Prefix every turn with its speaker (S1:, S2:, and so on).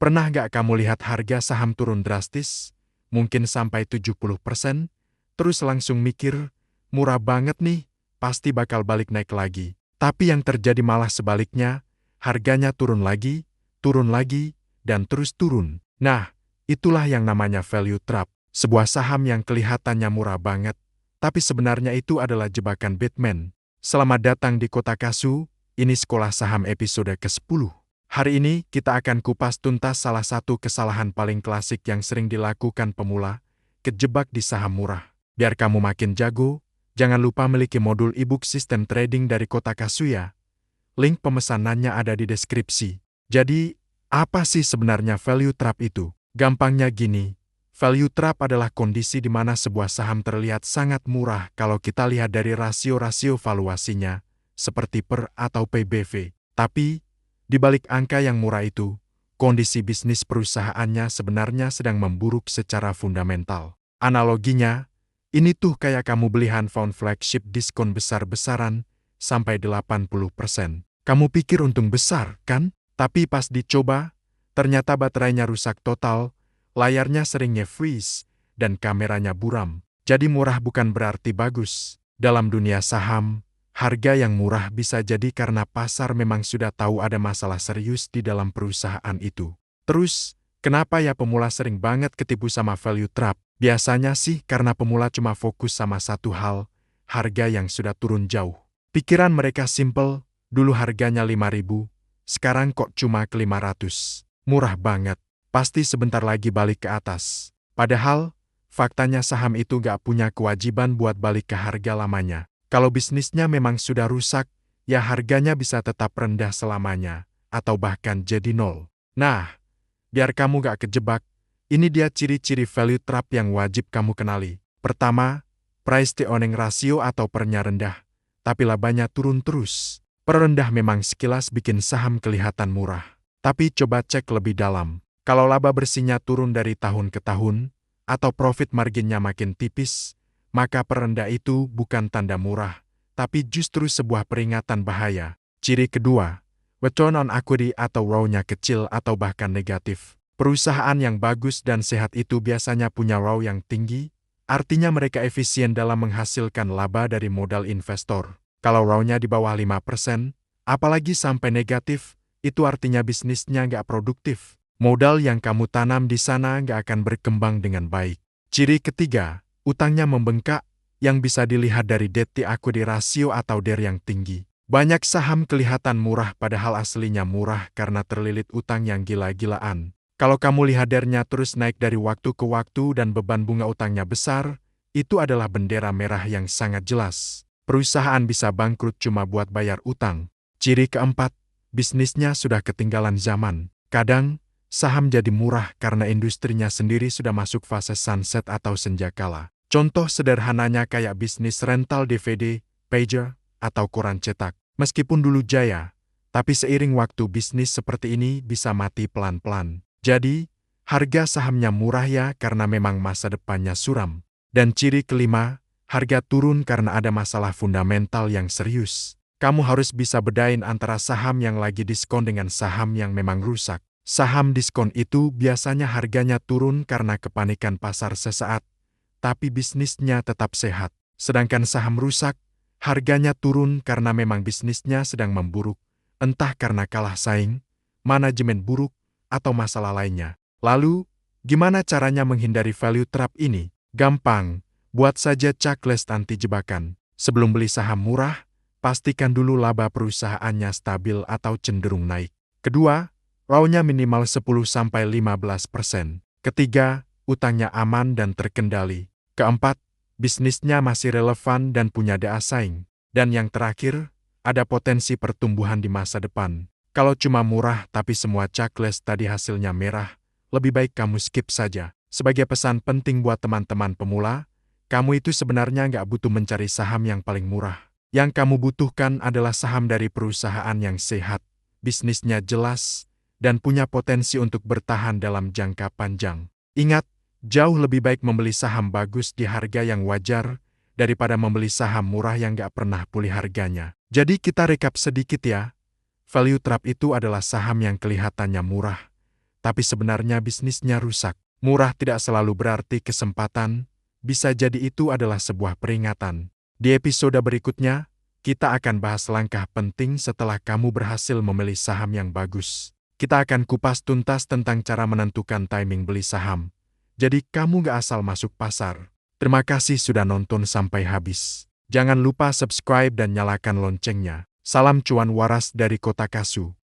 S1: Pernah nggak kamu lihat harga saham turun drastis, mungkin sampai 70%, terus langsung mikir, murah banget nih, pasti bakal balik naik lagi. Tapi yang terjadi malah sebaliknya, harganya turun lagi, dan terus turun. Nah, itulah yang namanya value trap, sebuah saham yang kelihatannya murah banget, tapi sebenarnya itu adalah jebakan Batman. Selamat datang di Kota Kasu, ini Sekolah Saham episode ke-10. Hari ini kita akan kupas tuntas salah satu kesalahan paling klasik yang sering dilakukan pemula, kejebak di saham murah. Biar kamu makin jago, jangan lupa miliki modul e-book sistem trading dari Kota Kasu ya. Link pemesanannya ada di deskripsi. Jadi, apa sih sebenarnya value trap itu? Gampangnya gini, value trap adalah kondisi di mana sebuah saham terlihat sangat murah kalau kita lihat dari rasio-rasio valuasinya, seperti PER atau PBV. Tapi, di balik angka yang murah itu, kondisi bisnis perusahaannya sebenarnya sedang memburuk secara fundamental. Analoginya, ini tuh kayak kamu beli handphone flagship diskon besar-besaran, sampai 80%. Kamu pikir untung besar, kan? Tapi pas dicoba, ternyata baterainya rusak total, layarnya sering nge-freeze, dan kameranya buram. Jadi murah bukan berarti bagus. Dalam dunia saham, harga yang murah bisa jadi karena pasar memang sudah tahu ada masalah serius di dalam perusahaan itu. Terus, kenapa ya pemula sering banget ketipu sama value trap? Biasanya sih karena pemula cuma fokus sama satu hal, harga yang sudah turun jauh. Pikiran mereka simple, dulu harganya 5.000, sekarang kok cuma ke 500. Murah banget, pasti sebentar lagi balik ke atas. Padahal, faktanya saham itu gak punya kewajiban buat balik ke harga lamanya. Kalau bisnisnya memang sudah rusak, ya harganya bisa tetap rendah selamanya, atau bahkan jadi nol. Nah, biar kamu gak kejebak, ini dia ciri-ciri value trap yang wajib kamu kenali. Pertama, price to earning ratio atau PER-nya rendah, tapi labanya turun terus. PER rendah memang sekilas bikin saham kelihatan murah. Tapi coba cek lebih dalam. Kalau laba bersihnya turun dari tahun ke tahun, atau profit marginnya makin tipis, maka PER rendah itu bukan tanda murah, tapi justru sebuah peringatan bahaya. Ciri kedua, return on equity atau ROE-nya kecil atau bahkan negatif. Perusahaan yang bagus dan sehat itu biasanya punya ROE yang tinggi, artinya mereka efisien dalam menghasilkan laba dari modal investor. Kalau ROE-nya di bawah 5%, apalagi sampai negatif, itu artinya bisnisnya nggak produktif. Modal yang kamu tanam di sana nggak akan berkembang dengan baik. Ciri ketiga, utangnya membengkak, yang bisa dilihat dari debt to equity ratio atau DER yang tinggi. Banyak saham kelihatan murah padahal aslinya murah karena terlilit utang yang gila-gilaan. Kalau kamu lihat DER-nya terus naik dari waktu ke waktu dan beban bunga utangnya besar, itu adalah bendera merah yang sangat jelas. Perusahaan bisa bangkrut cuma buat bayar utang. Ciri keempat, bisnisnya sudah ketinggalan zaman. Kadang, saham jadi murah karena industrinya sendiri sudah masuk fase sunset atau senjakala. Contoh sederhananya kayak bisnis rental DVD, pager, atau koran cetak. Meskipun dulu jaya, tapi seiring waktu bisnis seperti ini bisa mati pelan-pelan. Jadi, harga sahamnya murah ya karena memang masa depannya suram. Dan ciri kelima, harga turun karena ada masalah fundamental yang serius. Kamu harus bisa bedain antara saham yang lagi diskon dengan saham yang memang rusak. Saham diskon itu biasanya harganya turun karena kepanikan pasar sesaat, tapi bisnisnya tetap sehat. Sedangkan saham rusak, harganya turun karena memang bisnisnya sedang memburuk, entah karena kalah saing, manajemen buruk, atau masalah lainnya. Lalu, gimana caranya menghindari value trap ini? Gampang, buat saja checklist anti jebakan. Sebelum beli saham murah, pastikan dulu laba perusahaannya stabil atau cenderung naik. Kedua, ROE-nya minimal 10-15%. Ketiga, utangnya aman dan terkendali. Keempat, bisnisnya masih relevan dan punya daya saing. Dan yang terakhir, ada potensi pertumbuhan di masa depan. Kalau cuma murah tapi semua checklist tadi hasilnya merah, lebih baik kamu skip saja. Sebagai pesan penting buat teman-teman pemula, kamu itu sebenarnya nggak butuh mencari saham yang paling murah. Yang kamu butuhkan adalah saham dari perusahaan yang sehat, bisnisnya jelas, dan punya potensi untuk bertahan dalam jangka panjang. Ingat, jauh lebih baik membeli saham bagus di harga yang wajar, daripada membeli saham murah yang nggak pernah pulih harganya. Jadi kita rekap sedikit ya. Value trap itu adalah saham yang kelihatannya murah, tapi sebenarnya bisnisnya rusak. Murah tidak selalu berarti kesempatan, bisa jadi itu adalah sebuah peringatan. Di episode berikutnya, kita akan bahas langkah penting setelah kamu berhasil memilih saham yang bagus. Kita akan kupas tuntas tentang cara menentukan timing beli saham. Jadi kamu gak asal masuk pasar. Terima kasih sudah nonton sampai habis. Jangan lupa subscribe dan nyalakan loncengnya. Salam cuan waras dari Kota Kasu.